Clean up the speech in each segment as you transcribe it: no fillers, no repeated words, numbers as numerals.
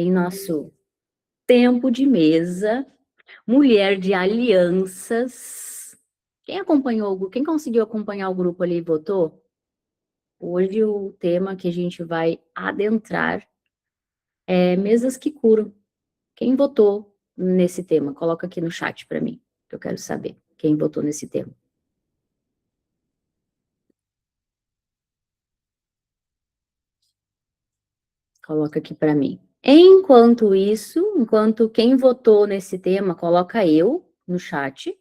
Em nosso tempo de mesa, mulher de alianças. Quem conseguiu acompanhar o grupo ali e votou? Hoje o tema que a gente vai adentrar é mesas que curam. Quem votou nesse tema? Coloca aqui no chat para mim, que eu quero saber quem votou nesse tema. Coloca aqui para mim. Enquanto isso, enquanto quem votou nesse tema, coloca eu no chat.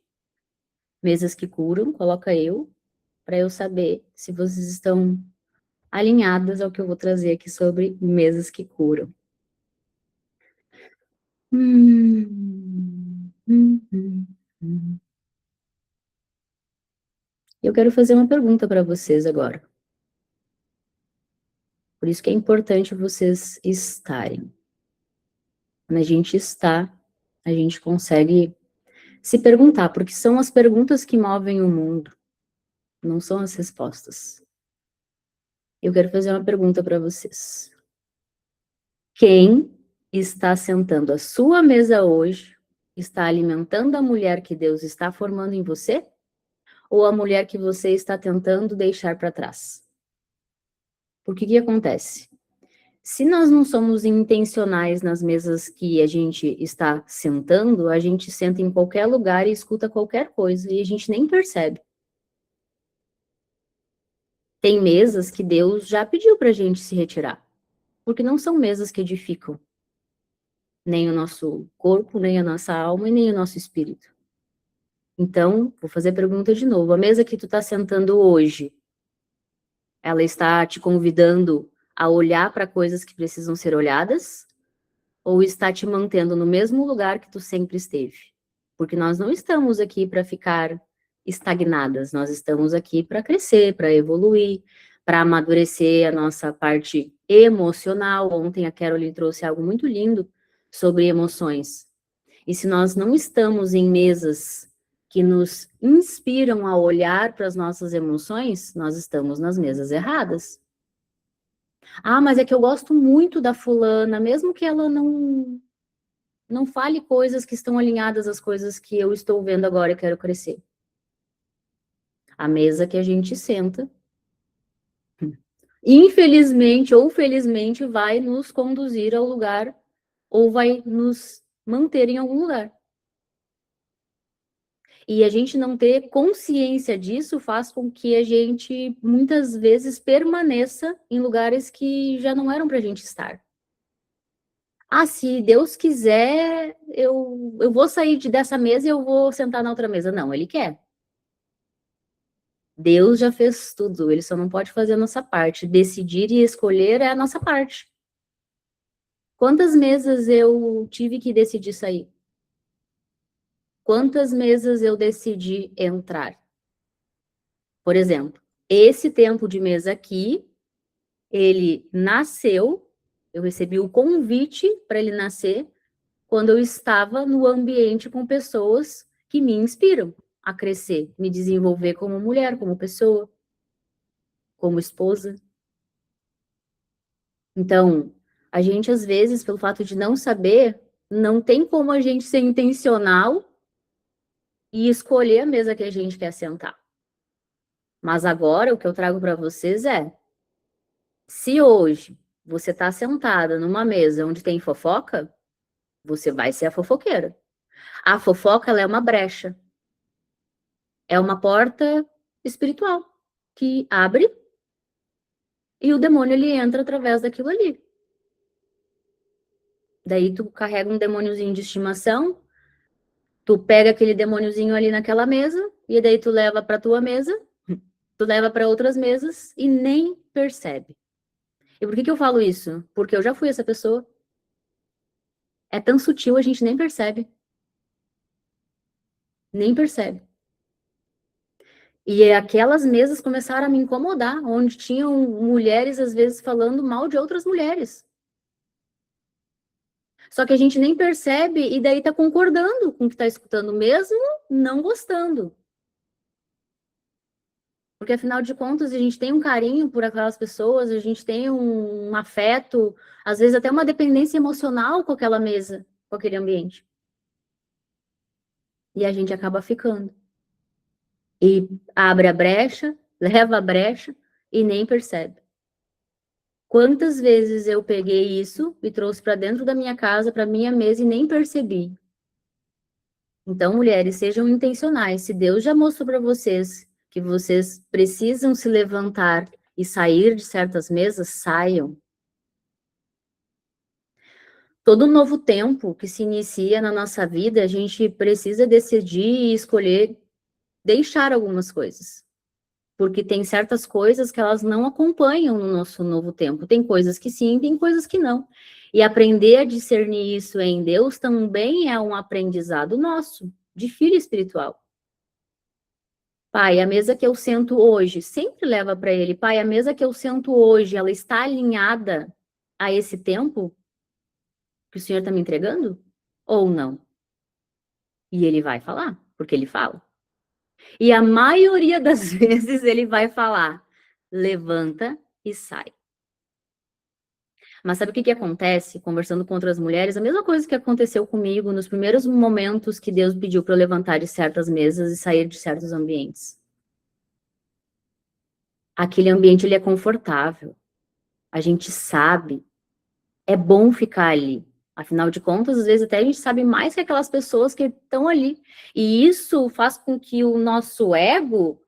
Mesas que curam, coloca eu, para eu saber se vocês estão alinhadas ao que eu vou trazer aqui sobre mesas que curam. Eu quero fazer uma pergunta para vocês agora. Por isso que é importante vocês estarem. Quando a gente está, a gente consegue se perguntar, porque são as perguntas que movem o mundo, não são as respostas. Eu quero fazer uma pergunta para vocês. Quem está sentando à sua mesa hoje está alimentando a mulher que Deus está formando em você? Ou a mulher que você está tentando deixar para trás? Porque o que acontece? Se nós não somos intencionais nas mesas que a gente está sentando, a gente senta em qualquer lugar e escuta qualquer coisa e a gente nem percebe. Tem mesas que Deus já pediu para a gente se retirar, porque não são mesas que edificam nem o nosso corpo, nem a nossa alma e nem o nosso espírito. Então, vou fazer a pergunta de novo. A mesa que tu está sentando hoje, ela está te convidando a olhar para coisas que precisam ser olhadas? Ou está te mantendo no mesmo lugar que tu sempre esteve? Porque nós não estamos aqui para ficar estagnadas, nós estamos aqui para crescer, para evoluir, para amadurecer a nossa parte emocional. Ontem a Caroline trouxe algo muito lindo sobre emoções. E se nós não estamos em mesas que nos inspiram a olhar para as nossas emoções, nós estamos nas mesas erradas. Ah, mas é que eu gosto muito da fulana, mesmo que ela não fale coisas que estão alinhadas às coisas que eu estou vendo agora e quero crescer. A mesa que a gente senta, infelizmente ou felizmente, vai nos conduzir ao lugar ou vai nos manter em algum lugar. E a gente não ter consciência disso faz com que a gente, muitas vezes, permaneça em lugares que já não eram para a gente estar. Ah, se Deus quiser, eu vou sair dessa mesa e eu vou sentar na outra mesa. Não, Ele quer. Deus já fez tudo, Ele só não pode fazer a nossa parte. Decidir e escolher é a nossa parte. Quantas mesas eu tive que decidir sair? Quantas mesas eu decidi entrar? Por exemplo, esse tempo de mesa aqui, ele nasceu, eu recebi o convite para ele nascer quando eu estava no ambiente com pessoas que me inspiram a crescer, me desenvolver como mulher, como pessoa, como esposa. Então, a gente às vezes, pelo fato de não saber, não tem como a gente ser intencional e escolher a mesa que a gente quer sentar. Mas agora o que eu trago para vocês é: se hoje você está sentada numa mesa onde tem fofoca, você vai ser a fofoqueira. A fofoca, ela é uma brecha. É uma porta espiritual que abre e o demônio ele entra através daquilo ali. Daí tu carrega um demôniozinho de estimação, tu pega aquele demôniozinho ali naquela mesa e daí tu leva para tua mesa, tu leva para outras mesas e nem percebe. E por que eu falo isso? Porque eu já fui essa pessoa. É tão sutil, a gente nem percebe. Nem percebe. E aquelas mesas começaram a me incomodar, onde tinham mulheres, às vezes, falando mal de outras mulheres. Só que a gente nem percebe e daí tá concordando com o que tá escutando, mesmo não gostando. Porque Porque, afinal de contas, a gente tem um carinho por aquelas pessoas, a gente tem um afeto, às vezes até uma dependência emocional com aquela mesa, com aquele ambiente. E a gente acaba ficando. E abre a brecha, leva a brecha e nem percebe. Quantas vezes eu peguei isso e trouxe para dentro da minha casa, para minha mesa e nem percebi. Então, mulheres, sejam intencionais. Se Deus já mostrou para vocês que vocês precisam se levantar e sair de certas mesas, saiam. Todo novo tempo que se inicia na nossa vida, a gente precisa decidir e escolher deixar algumas coisas. Porque tem certas coisas que elas não acompanham no nosso novo tempo. Tem coisas que sim, tem coisas que não. E aprender a discernir isso em Deus também é um aprendizado nosso, de filho espiritual. Pai, a mesa que eu sento hoje, sempre leva para ele, pai, a mesa que eu sento hoje, ela está alinhada a esse tempo que o Senhor está me entregando? Ou não? E ele vai falar, porque ele fala. E a maioria das vezes ele vai falar, levanta e sai. Mas sabe o que que acontece, conversando com outras mulheres? A mesma coisa que aconteceu comigo nos primeiros momentos que Deus pediu para eu levantar de certas mesas e sair de certos ambientes. Aquele ambiente, ele é confortável. A gente sabe. É bom ficar ali. Afinal de contas, às vezes até a gente sabe mais que aquelas pessoas que estão ali. E isso faz com que o nosso ego,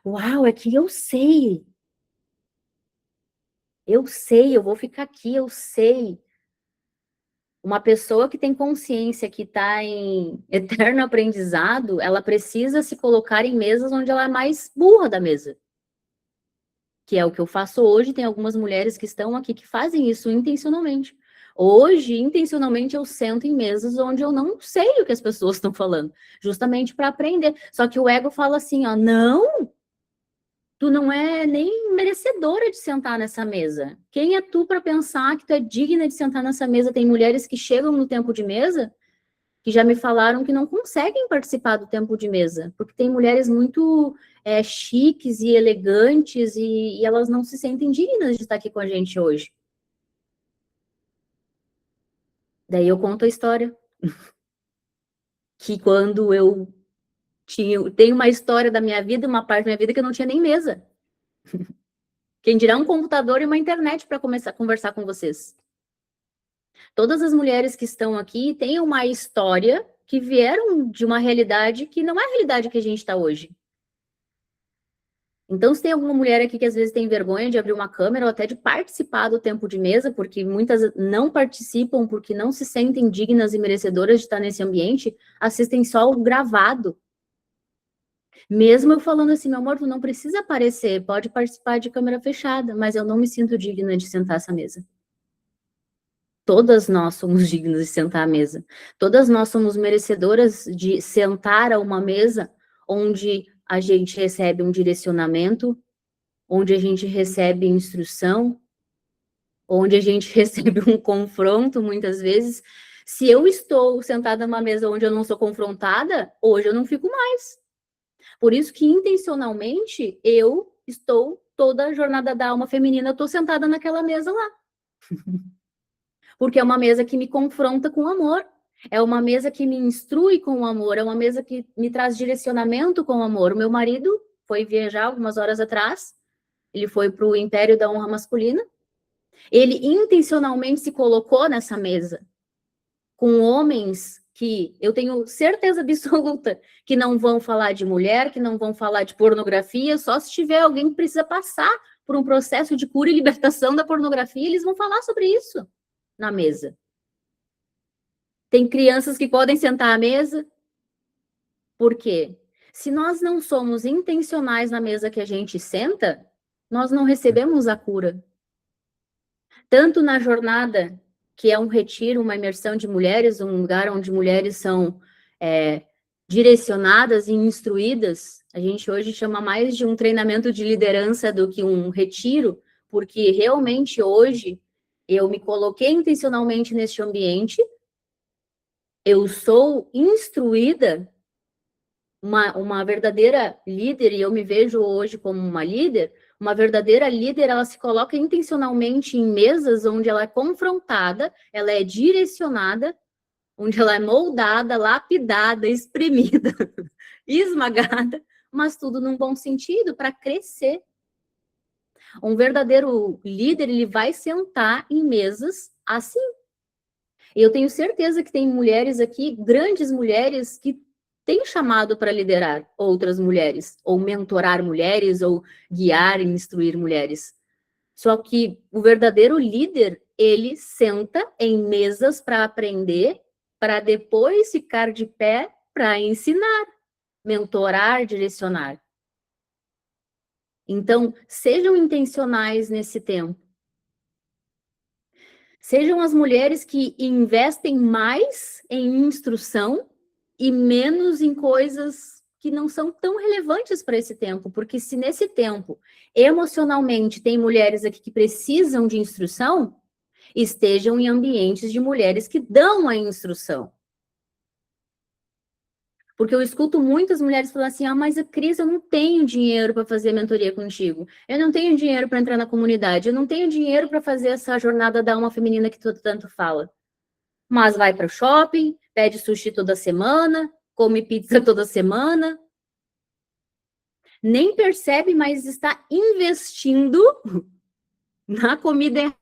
uau, é que eu sei, eu vou ficar aqui, eu sei. Uma pessoa que tem consciência, que está em eterno aprendizado, ela precisa se colocar em mesas onde ela é mais burra da mesa. Que é o que eu faço hoje, tem algumas mulheres que estão aqui que fazem isso intencionalmente. Hoje, intencionalmente, eu sento em mesas onde eu não sei o que as pessoas estão falando, justamente para aprender. Só que o ego fala assim, ó, não, tu não é nem merecedora de sentar nessa mesa. Quem é tu para pensar que tu é digna de sentar nessa mesa? Tem mulheres que chegam no tempo de mesa que já me falaram que não conseguem participar do tempo de mesa, porque tem mulheres muito chiques e elegantes e elas não se sentem dignas de estar aqui com a gente hoje. Daí eu conto a história que quando eu tenho uma história da minha vida, uma parte da minha vida que eu não tinha nem mesa. Quem dirá um computador e uma internet para começar a conversar com vocês. Todas as mulheres que estão aqui têm uma história que vieram de uma realidade que não é a realidade que a gente está hoje. Então, se tem alguma mulher aqui que às vezes tem vergonha de abrir uma câmera ou até de participar do tempo de mesa, porque muitas não participam porque não se sentem dignas e merecedoras de estar nesse ambiente, assistem só o gravado. Mesmo eu falando assim, meu amor, tu não precisa aparecer, pode participar de câmera fechada, mas eu não me sinto digna de sentar essa mesa. Todas nós somos dignas de sentar à mesa. Todas nós somos merecedoras de sentar a uma mesa onde a gente recebe um direcionamento, onde a gente recebe instrução, onde a gente recebe um confronto, muitas vezes. Se eu estou sentada numa mesa onde eu não sou confrontada, hoje eu não fico mais. Por isso que, intencionalmente, eu estou, toda a jornada da alma feminina, eu estou sentada naquela mesa lá. Porque é uma mesa que me confronta com amor. É uma mesa que me instrui com amor, é uma mesa que me traz direcionamento com amor. O meu marido foi viajar algumas horas atrás, ele foi para o Império da Honra Masculina. Ele intencionalmente se colocou nessa mesa com homens que eu tenho certeza absoluta que não vão falar de mulher, que não vão falar de pornografia, só se tiver alguém que precisa passar por um processo de cura e libertação da pornografia, eles vão falar sobre isso na mesa. Tem crianças que podem sentar à mesa. Por quê? Se nós não somos intencionais na mesa que a gente senta, nós não recebemos a cura. Tanto na jornada, que é um retiro, uma imersão de mulheres, um lugar onde mulheres são direcionadas e instruídas, a gente hoje chama mais de um treinamento de liderança do que um retiro, porque realmente hoje eu me coloquei intencionalmente neste ambiente, eu sou instruída uma verdadeira líder, e eu me vejo hoje como uma verdadeira líder, ela se coloca intencionalmente em mesas onde ela é confrontada, ela é direcionada, onde ela é moldada, lapidada, espremida, esmagada, mas tudo num bom sentido, para crescer. Um verdadeiro líder, ele vai sentar em mesas assim. E eu tenho certeza que tem mulheres aqui, grandes mulheres, que têm chamado para liderar outras mulheres, ou mentorar mulheres, ou guiar e instruir mulheres. Só que o verdadeiro líder, ele senta em mesas para aprender, para depois ficar de pé para ensinar, mentorar, direcionar. Então, sejam intencionais nesse tempo. Sejam as mulheres que investem mais em instrução e menos em coisas que não são tão relevantes para esse tempo, porque se nesse tempo, emocionalmente, tem mulheres aqui que precisam de instrução, estejam em ambientes de mulheres que dão a instrução. Porque eu escuto muitas mulheres falando assim, mas a Cris, eu não tenho dinheiro para fazer mentoria contigo. Eu não tenho dinheiro para entrar na comunidade. Eu não tenho dinheiro para fazer essa jornada da alma feminina que tu tanto fala. Mas vai para o shopping, pede sushi toda semana, come pizza toda semana. Nem percebe, mas está investindo na comida errada.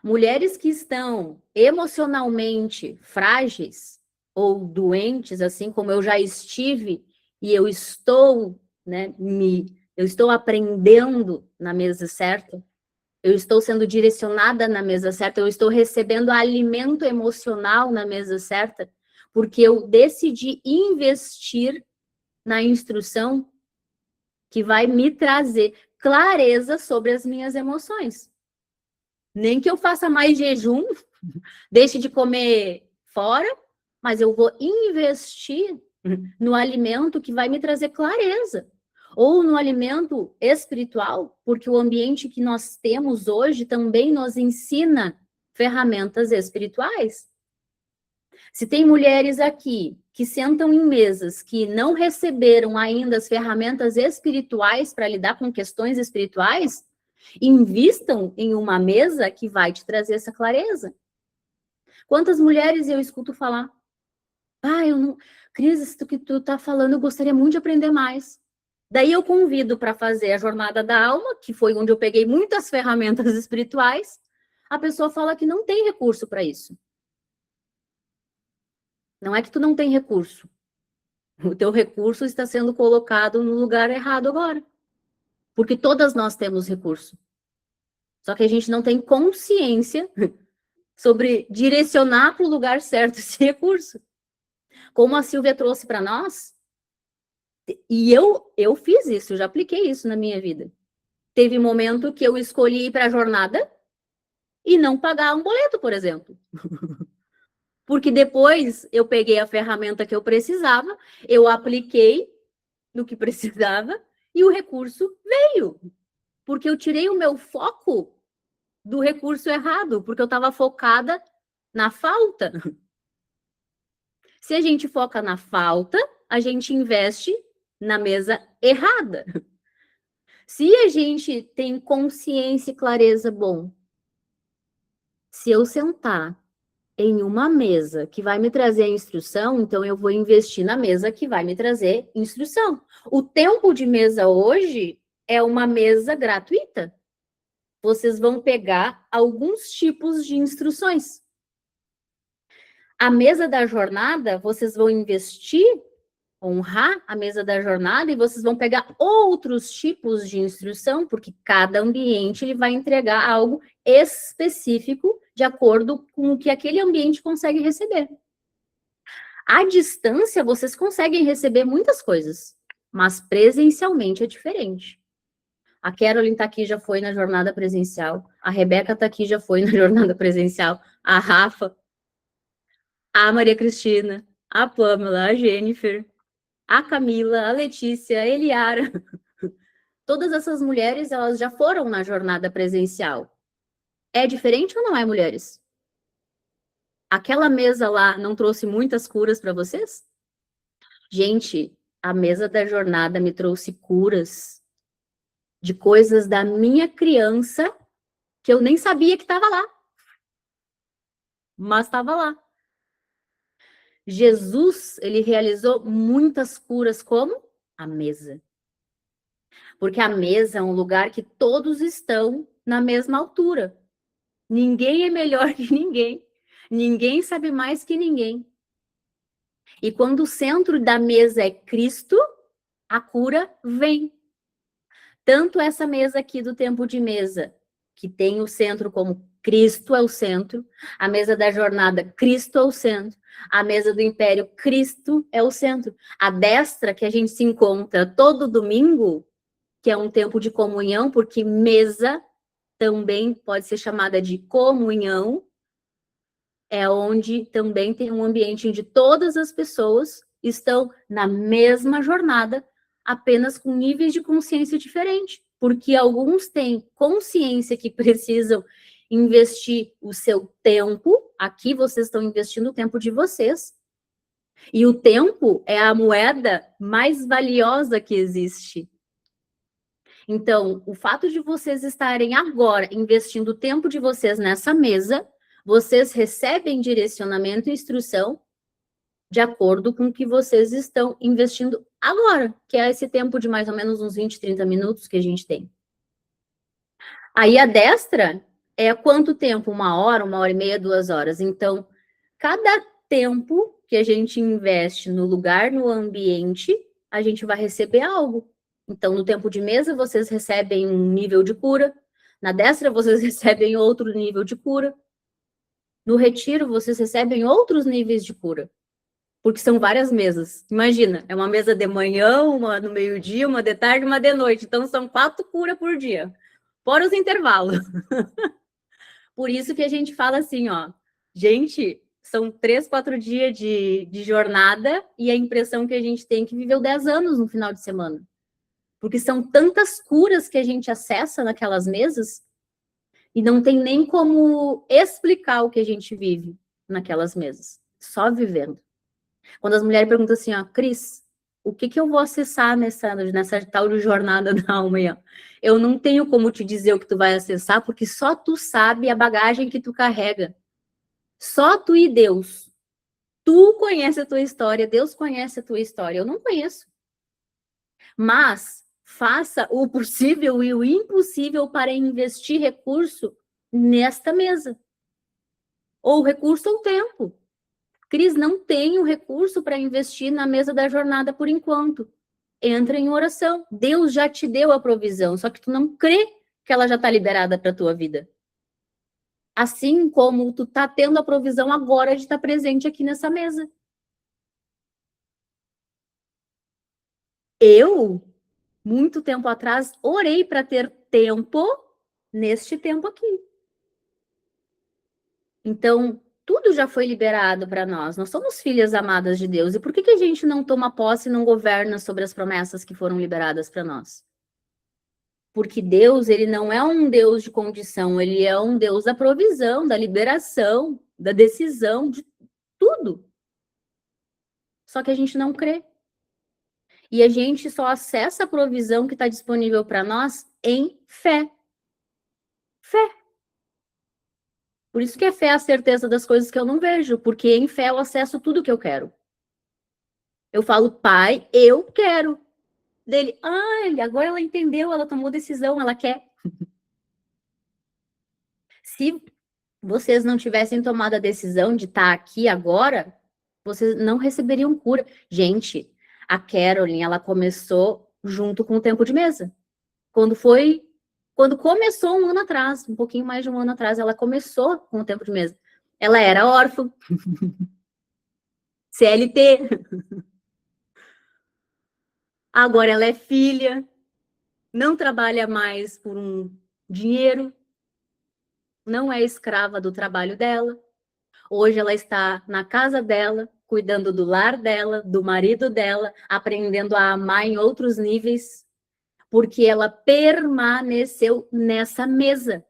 Mulheres que estão emocionalmente frágeis ou doentes, assim como eu já estive, e eu estou, né, eu estou aprendendo na mesa certa, eu estou sendo direcionada na mesa certa, eu estou recebendo alimento emocional na mesa certa, porque eu decidi investir na instrução que vai me trazer clareza sobre as minhas emoções. Nem que eu faça mais jejum, deixe de comer fora, mas eu vou investir no alimento que vai me trazer clareza. Ou no alimento espiritual, porque o ambiente que nós temos hoje também nos ensina ferramentas espirituais. Se tem mulheres aqui que sentam em mesas que não receberam ainda as ferramentas espirituais para lidar com questões espirituais, invistam em uma mesa que vai te trazer essa clareza. Quantas mulheres eu escuto falar, eu não... Cris, isso que tu tá falando, eu gostaria muito de aprender mais. Daí eu convido para fazer a jornada da alma, que foi onde eu peguei muitas ferramentas espirituais. A pessoa fala que não tem recurso para isso. Não é que tu não tem recurso. O teu recurso está sendo colocado no lugar errado agora. Porque todas nós temos recurso. Só que a gente não tem consciência sobre direcionar para o lugar certo esse recurso. Como a Silvia trouxe para nós, e eu fiz isso, eu já apliquei isso na minha vida. Teve momento que eu escolhi ir para a jornada e não pagar um boleto, por exemplo. Porque depois eu peguei a ferramenta que eu precisava, eu apliquei no que precisava e o recurso veio. Porque eu tirei o meu foco do recurso errado, porque eu estava focada na falta. Se a gente foca na falta, a gente investe na mesa errada. Se a gente tem consciência e clareza, bom, se eu sentar em uma mesa que vai me trazer a instrução, então eu vou investir na mesa que vai me trazer instrução. O tempo de mesa hoje é uma mesa gratuita. Vocês vão pegar alguns tipos de instruções. A mesa da jornada, vocês vão investir, honrar a mesa da jornada e vocês vão pegar outros tipos de instrução, porque cada ambiente ele vai entregar algo específico de acordo com o que aquele ambiente consegue receber. À distância, vocês conseguem receber muitas coisas, mas presencialmente é diferente. A Carolyn tá aqui, já foi na jornada presencial. A Rebeca tá aqui, já foi na jornada presencial. A Rafa, a Maria Cristina, a Pamela, a Jennifer, a Camila, a Letícia, a Eliara. Todas essas mulheres, elas já foram na jornada presencial. É diferente ou não é, mulheres? Aquela mesa lá não trouxe muitas curas para vocês? Gente, a mesa da jornada me trouxe curas de coisas da minha criança que eu nem sabia que estava lá, mas estava lá. Jesus, ele realizou muitas curas como a mesa. Porque a mesa é um lugar que todos estão na mesma altura. Ninguém é melhor que ninguém. Ninguém sabe mais que ninguém. E quando o centro da mesa é Cristo, a cura vem. Tanto essa mesa aqui do tempo de mesa, que tem o centro como Cristo é o centro, a mesa da jornada, Cristo é o centro, a mesa do império, Cristo é o centro. A destra, que a gente se encontra todo domingo, que é um tempo de comunhão, porque mesa também pode ser chamada de comunhão, é onde também tem um ambiente onde todas as pessoas estão na mesma jornada, apenas com níveis de consciência diferentes, porque alguns têm consciência que precisam investir o seu tempo, aqui vocês estão investindo o tempo de vocês, e o tempo é a moeda mais valiosa que existe. Então, o fato de vocês estarem agora investindo o tempo de vocês nessa mesa, vocês recebem direcionamento e instrução de acordo com o que vocês estão investindo agora, que é esse tempo de mais ou menos uns 20, 30 minutos que a gente tem. Aí a destra é quanto tempo? 1 hora e meia, 2 horas. Então, cada tempo que a gente investe no lugar, no ambiente, a gente vai receber algo. Então, no tempo de mesa, vocês recebem um nível de cura. Na destra, vocês recebem outro nível de cura. No retiro, vocês recebem outros níveis de cura. Porque são várias mesas. Imagina, é uma mesa de manhã, uma no meio-dia, uma de tarde, uma de noite. Então, são 4 curas por dia. Fora os intervalos. Por isso que a gente fala assim, ó. Gente, são 3, 4 dias de jornada e a impressão que a gente tem que viveu 10 anos no final de semana. Porque são tantas curas que a gente acessa naquelas mesas e não tem nem como explicar o que a gente vive naquelas mesas. Só vivendo. Quando as mulheres perguntam assim, ó, Cris, o que eu vou acessar nessa tal de jornada da alma aí, ó? Eu não tenho como te dizer o que tu vai acessar, porque só tu sabe a bagagem que tu carrega. Só tu e Deus. Tu conhece a tua história, Deus conhece a tua história. Eu não conheço. Mas faça o possível e o impossível para investir recurso nesta mesa. Ou recurso ou tempo. Cris, não tenho recurso para investir na mesa da jornada por enquanto. Entra em oração. Deus já te deu a provisão, só que tu não crê que ela já está liberada para a tua vida. Assim como tu está tendo a provisão agora de estar presente aqui nessa mesa. Eu, muito tempo atrás, orei para ter tempo neste tempo aqui. Então, tudo já foi liberado para nós. Nós somos filhas amadas de Deus. E por que a gente não toma posse e não governa sobre as promessas que foram liberadas para nós? Porque Deus, ele não é um Deus de condição, ele é um Deus da provisão, da liberação, da decisão, de tudo. Só que a gente não crê. E a gente só acessa a provisão que está disponível para nós em fé. Fé. Por isso que a fé é a certeza das coisas que eu não vejo, porque em fé eu acesso tudo que eu quero. Eu falo, Pai, eu quero. Dele, agora ela entendeu, ela tomou decisão, ela quer. Se vocês não tivessem tomado a decisão de estar aqui agora, vocês não receberiam cura. Gente, a Carolyn, ela começou junto com o tempo de mesa. Quando começou 1 ano atrás, um pouquinho mais de 1 ano atrás, ela começou com o tempo de mesa. Ela era órfã, CLT. Agora ela é filha, não trabalha mais por um dinheiro, não é escrava do trabalho dela. Hoje ela está na casa dela, cuidando do lar dela, do marido dela, aprendendo a amar em outros níveis, porque ela permaneceu nessa mesa.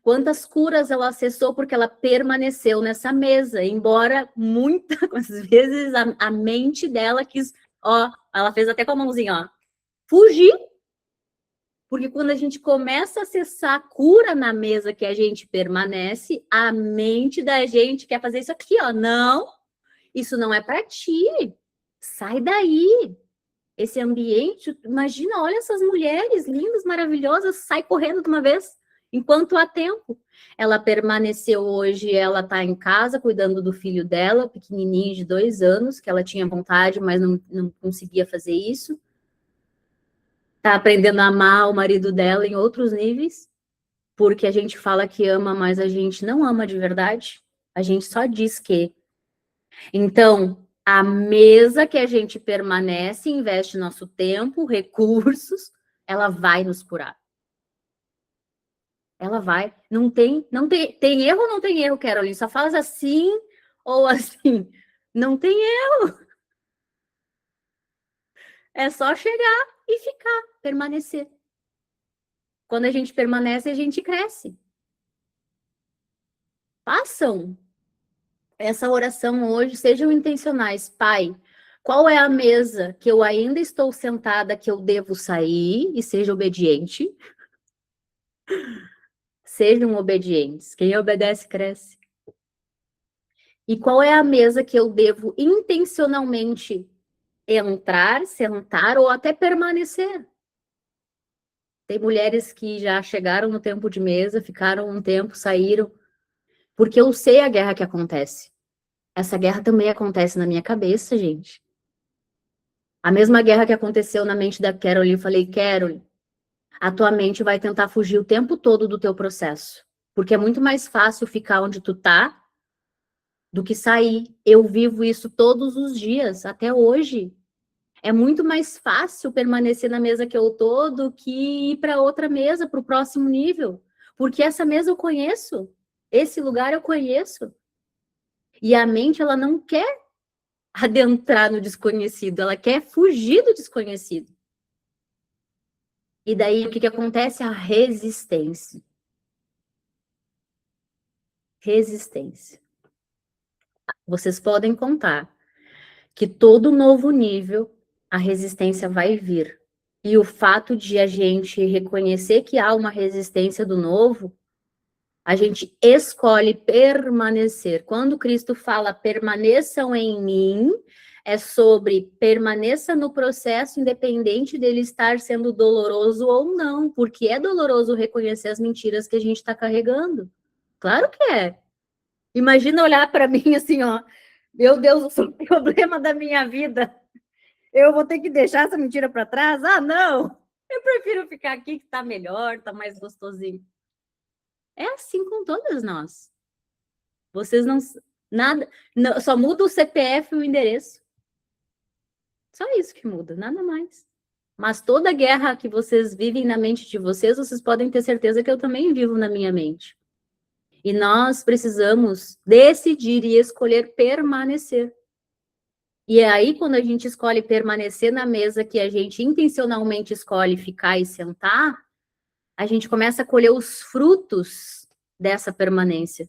Quantas curas ela acessou porque ela permaneceu nessa mesa, embora muitas vezes a mente dela quis, ó, ela fez até com a mãozinha, ó, fugir. Porque quando a gente começa a acessar a cura na mesa que a gente permanece, a mente da gente quer fazer isso aqui, ó. Não, isso não é para ti. Sai daí. Esse ambiente, imagina, olha essas mulheres lindas, maravilhosas, sai correndo de uma vez, enquanto há tempo. Ela permaneceu hoje, ela está em casa cuidando do filho dela, pequenininho de 2 anos, que ela tinha vontade, mas não conseguia fazer isso. Está aprendendo a amar o marido dela em outros níveis, porque a gente fala que ama, mas a gente não ama de verdade. A gente só diz que. Então, a mesa que a gente permanece, investe nosso tempo, recursos, ela vai nos curar. Ela vai. Tem erro ou não tem erro, Caroline? Só faz assim ou assim. Não tem erro. É só chegar e ficar, permanecer. Quando a gente permanece, a gente cresce. Façam essa oração hoje, sejam intencionais. Pai, qual é a mesa que eu ainda estou sentada que eu devo sair e seja obediente? Sejam obedientes. Quem obedece, cresce. E qual é a mesa que eu devo intencionalmente entrar, sentar ou até permanecer? Tem mulheres que já chegaram no tempo de mesa, ficaram um tempo, saíram, porque eu sei a guerra que acontece. Essa guerra também acontece na minha cabeça, gente. A mesma guerra que aconteceu na mente da Caroline, eu falei, Caroline, a tua mente vai tentar fugir o tempo todo do teu processo. Porque é muito mais fácil ficar onde tu tá do que sair. Eu vivo isso todos os dias, até hoje. É muito mais fácil permanecer na mesa que eu tô do que ir para outra mesa, para o próximo nível. Porque essa mesa eu conheço, esse lugar eu conheço. E a mente, ela não quer adentrar no desconhecido, ela quer fugir do desconhecido. E daí, o que acontece? A resistência. Resistência. Vocês podem contar que todo novo nível, a resistência vai vir. E o fato de a gente reconhecer que há uma resistência do novo, a gente escolhe permanecer. Quando Cristo fala permaneçam em mim, é sobre permaneça no processo, independente dele estar sendo doloroso ou não, porque é doloroso reconhecer as mentiras que a gente está carregando. Claro que é. Imagina olhar para mim assim, ó, meu Deus, eu sou o problema da minha vida. Eu vou ter que deixar essa mentira para trás? Ah, não! Eu prefiro ficar aqui que está melhor, está mais gostosinho. É assim com todas nós. Vocês não. Nada. Não, só muda o CPF e o endereço. Só isso que muda, nada mais. Mas toda a guerra que vocês vivem na mente de vocês, vocês podem ter certeza que eu também vivo na minha mente. E nós precisamos decidir e escolher permanecer. E é aí, quando a gente escolhe permanecer na mesa que a gente intencionalmente escolhe ficar e sentar, a gente começa a colher os frutos dessa permanência.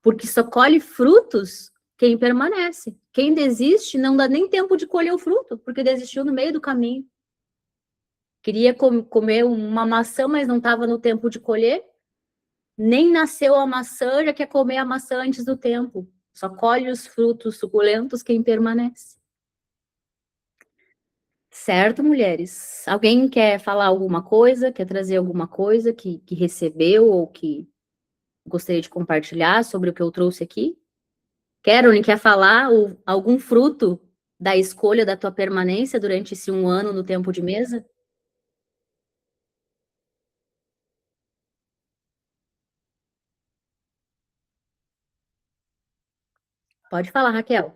Porque só colhe frutos quem permanece. Quem desiste não dá nem tempo de colher o fruto, porque desistiu no meio do caminho. Queria comer uma maçã, mas não estava no tempo de colher. Nem nasceu a maçã, já quer comer a maçã antes do tempo. Só colhe os frutos suculentos quem permanece. Certo, mulheres? Alguém quer falar alguma coisa? Quer trazer alguma coisa que recebeu ou que gostaria de compartilhar sobre o que eu trouxe aqui? Caroline, quer falar algum fruto da escolha da tua permanência durante esse 1 ano no tempo de mesa? Pode falar, Raquel.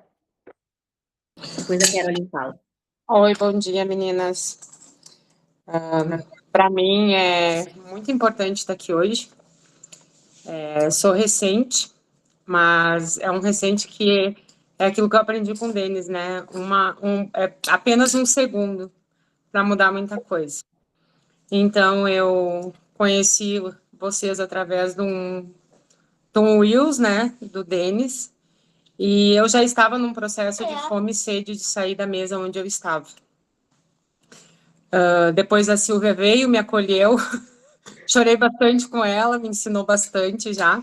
Depois a Caroline fala. Oi, bom dia, meninas. Para mim é muito importante estar aqui hoje. Sou recente, mas é um recente que é aquilo que eu aprendi com o Denis, né? É apenas um segundo para mudar muita coisa. Então, eu conheci vocês através de um Wills, né, do Denis, e eu já estava num processo de fome e sede de sair da mesa onde eu estava. Depois a Silvia veio, me acolheu, chorei bastante com ela, me ensinou bastante já.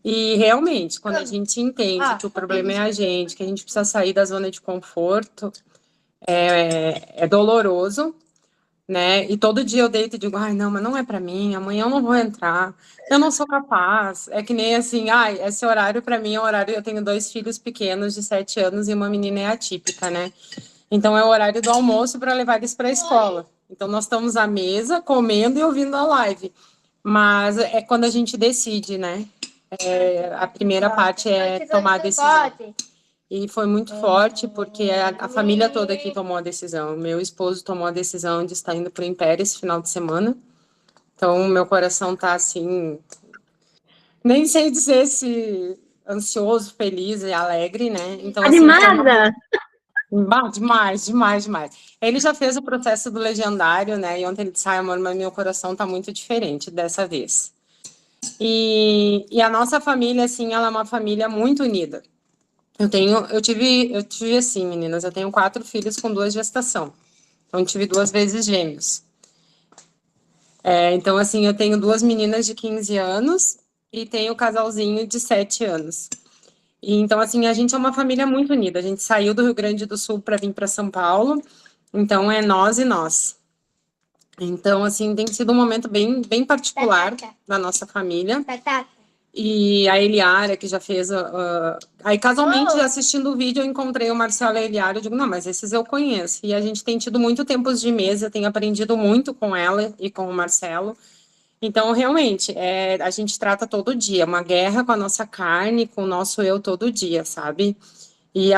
E realmente, quando a gente entende que o problema é a gente, que a gente precisa sair da zona de conforto, é doloroso, né? E todo dia eu deito e digo, ai, não, mas não é para mim, amanhã eu não vou entrar, eu não sou capaz. É que nem assim, ai, esse horário para mim é um horário, eu tenho 2 filhos pequenos de 7 anos e uma menina é atípica, né? Então é o horário do almoço para levar eles para a escola. Então nós estamos à mesa, comendo e ouvindo a live. Mas é quando a gente decide, né? A primeira parte é tomar a decisão. E foi muito forte, porque a família toda aqui tomou a decisão. Meu esposo tomou a decisão de estar indo para o Império esse final de semana. Então, meu coração está assim... Nem sei dizer se ansioso, feliz e alegre, né? Então, assim, Animada! demais, demais, demais. Ele já fez o processo do legendário, né? E ontem ele disse, ai, amor, mas meu coração tá muito diferente dessa vez. E a nossa família, assim, ela é uma família muito unida. Eu tive assim, meninas, eu tenho 4 filhos com 2 gestação. Então, tive 2 vezes gêmeos. Então, assim, eu tenho 2 meninas de 15 anos e tenho um casalzinho de 7 anos. E, então, assim, a gente é uma família muito unida. A gente saiu do Rio Grande do Sul para vir para São Paulo. Então, é nós e nós. Então, assim, tem sido um momento bem, bem particular da nossa família. E a Eliara, que já fez... Aí, casualmente, assistindo o vídeo, eu encontrei o Marcelo e a Eliara. Eu digo, não, mas esses eu conheço. E a gente tem tido muito tempos de mesa, tenho aprendido muito com ela e com o Marcelo. Então, realmente, a gente trata todo dia, uma guerra com a nossa carne, com o nosso eu todo dia, sabe? E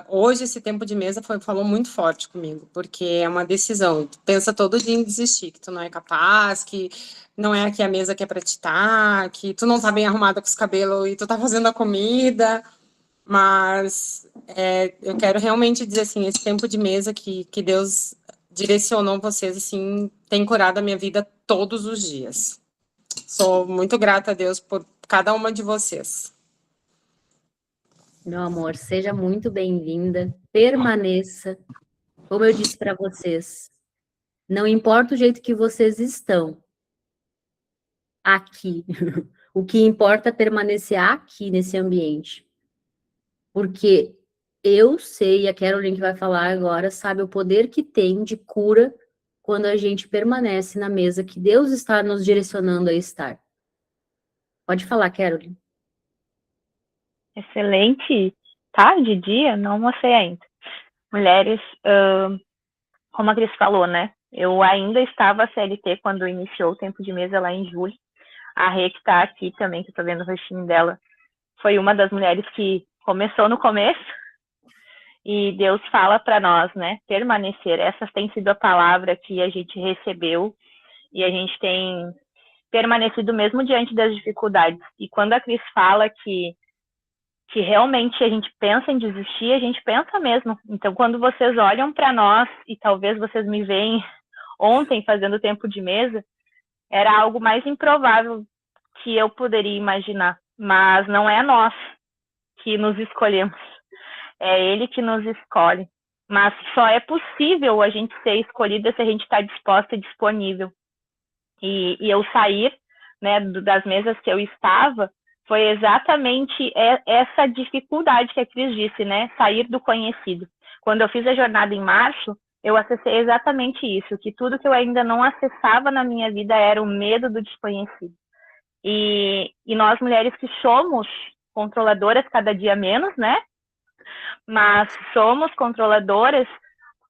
hoje esse tempo de mesa falou muito forte comigo, porque é uma decisão. Tu pensa todo dia em desistir, que tu não é capaz, que não é aqui a mesa que é para te estar, que tu não tá bem arrumada com os cabelos e tu tá fazendo a comida. Mas eu quero realmente dizer assim, esse tempo de mesa que Deus direcionou vocês, assim, tem curado a minha vida todos os dias. Sou muito grata a Deus por cada uma de vocês. Meu amor, seja muito bem-vinda, permaneça. Como eu disse para vocês, não importa o jeito que vocês estão aqui, o que importa é permanecer aqui nesse ambiente. Porque eu sei, e a Caroline que vai falar agora, sabe o poder que tem de cura quando a gente permanece na mesa que Deus está nos direcionando a estar. Pode falar, Caroline. Excelente tarde, dia, não almocei ainda. Mulheres, como a Cris falou, né? Eu ainda estava CLT quando iniciou o tempo de mesa lá em julho. A Rê, que está aqui também, que eu tô vendo o rostinho dela, foi uma das mulheres que começou no começo. E Deus fala para nós, né? Permanecer. Essa tem sido a palavra que a gente recebeu e a gente tem permanecido mesmo diante das dificuldades. E quando a Cris fala que realmente a gente pensa em desistir, a gente pensa mesmo. Então, quando vocês olham para nós, e talvez vocês me veem ontem fazendo tempo de mesa, era algo mais improvável que eu poderia imaginar. Mas não é nós que nos escolhemos, é Ele que nos escolhe. Mas só é possível a gente ser escolhida se a gente está disposta e disponível. E eu sair, né, das mesas que eu estava, foi exatamente essa dificuldade que a Cris disse, né? Sair do conhecido. Quando eu fiz a jornada em março, eu acessei exatamente isso, que tudo que eu ainda não acessava na minha vida era o medo do desconhecido. E nós, mulheres que somos controladoras cada dia menos, né? Mas somos controladoras,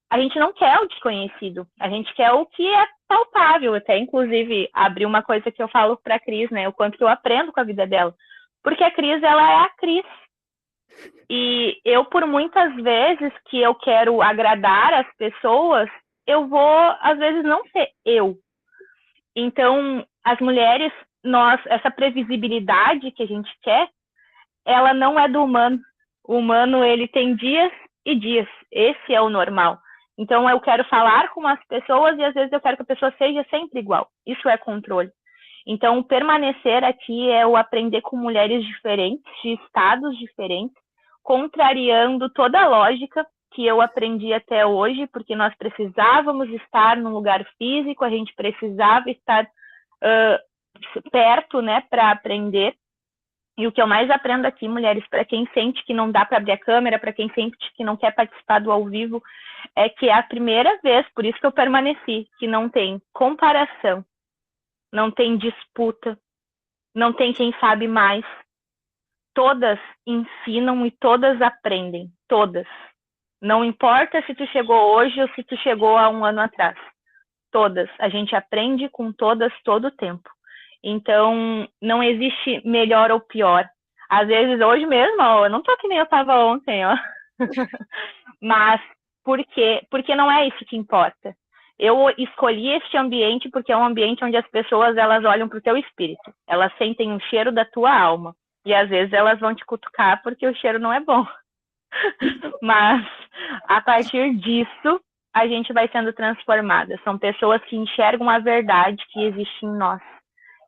a gente não quer o desconhecido, a gente quer o que é palpável. Até, inclusive, abrir uma coisa que eu falo para a Cris, né? O quanto que eu aprendo com a vida dela. Porque a Cris, ela é a Cris. E eu, por muitas vezes que eu quero agradar as pessoas, eu vou, às vezes, não ser eu. Então, as mulheres, essa previsibilidade que a gente quer, ela não é do humano. O humano, ele tem dias e dias. Esse é o normal. Então, eu quero falar com as pessoas e, às vezes, eu quero que a pessoa seja sempre igual. Isso é controle. Então, permanecer aqui é o aprender com mulheres diferentes, de estados diferentes, contrariando toda a lógica que eu aprendi até hoje, porque nós precisávamos estar num lugar físico, a gente precisava estar perto, né, para aprender. E o que eu mais aprendo aqui, mulheres, para quem sente que não dá para abrir a câmera, para quem sente que não quer participar do ao vivo, é que é a primeira vez, por isso que eu permaneci, que não tem comparação, não tem disputa, não tem quem sabe mais. Todas ensinam e todas aprendem, todas. Não importa se tu chegou hoje ou se tu chegou há um ano atrás. Todas. A gente aprende com todas todo o tempo. Então, não existe melhor ou pior. Às vezes, hoje mesmo, ó, eu não tô que nem eu tava ontem, ó. Mas, por quê? Porque não é isso que importa. Eu escolhi este ambiente porque é um ambiente onde as pessoas, elas olham pro teu espírito. Elas sentem o cheiro da tua alma. E, às vezes, elas vão te cutucar porque o cheiro não é bom. Mas, a partir disso, a gente vai sendo transformada. São pessoas que enxergam a verdade que existe em nós.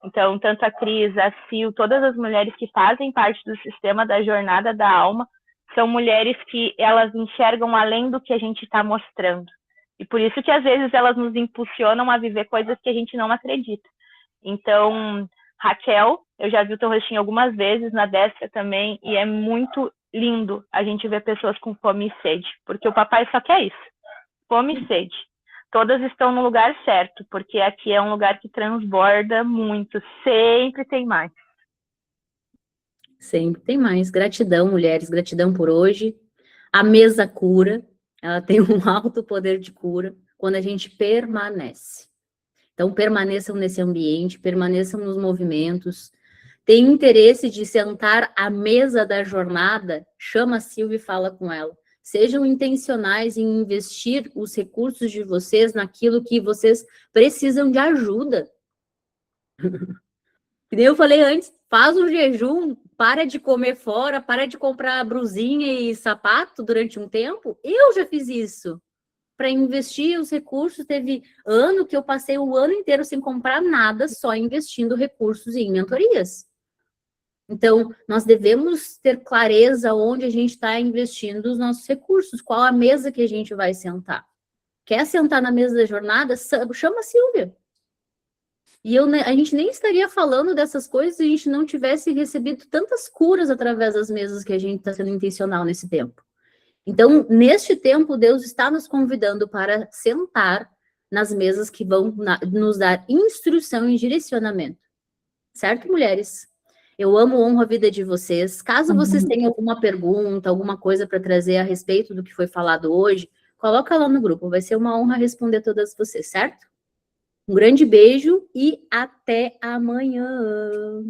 Então, tanto a Cris, a Sil, todas as mulheres que fazem parte do sistema da jornada da alma, são mulheres que elas enxergam além do que a gente está mostrando. E por isso que, às vezes, elas nos impulsionam a viver coisas que a gente não acredita. Então, Raquel, eu já vi o teu rostinho algumas vezes, na Déssia também, e é muito lindo a gente ver pessoas com fome e sede, porque o papai só quer isso, fome e sede. Todas estão no lugar certo, porque aqui é um lugar que transborda muito, sempre tem mais. Sempre tem mais. Gratidão, mulheres, gratidão por hoje. A mesa cura, ela tem um alto poder de cura quando a gente permanece. Então, permaneçam nesse ambiente, permaneçam nos movimentos. Tem interesse de sentar à mesa da jornada? Chama a Silvia e fala com ela. Sejam intencionais em investir os recursos de vocês naquilo que vocês precisam de ajuda. Que nem eu falei antes, faz um jejum, para de comer fora, para de comprar brusinha e sapato durante um tempo. Eu já fiz isso. Para investir os recursos, teve ano que eu passei o ano inteiro sem comprar nada, só investindo recursos em mentorias. Então, nós devemos ter clareza onde a gente está investindo os nossos recursos, qual a mesa que a gente vai sentar. Quer sentar na mesa da jornada? Chama a Silvia. E a gente nem estaria falando dessas coisas se a gente não tivesse recebido tantas curas através das mesas que a gente está sendo intencional nesse tempo. Então, neste tempo, Deus está nos convidando para sentar nas mesas que vão nos dar instrução e direcionamento. Certo, mulheres? Eu amo, honro a vida de vocês. Caso vocês tenham alguma pergunta, alguma coisa para trazer a respeito do que foi falado hoje, coloca lá no grupo. Vai ser uma honra responder todas vocês, certo? Um grande beijo e até amanhã.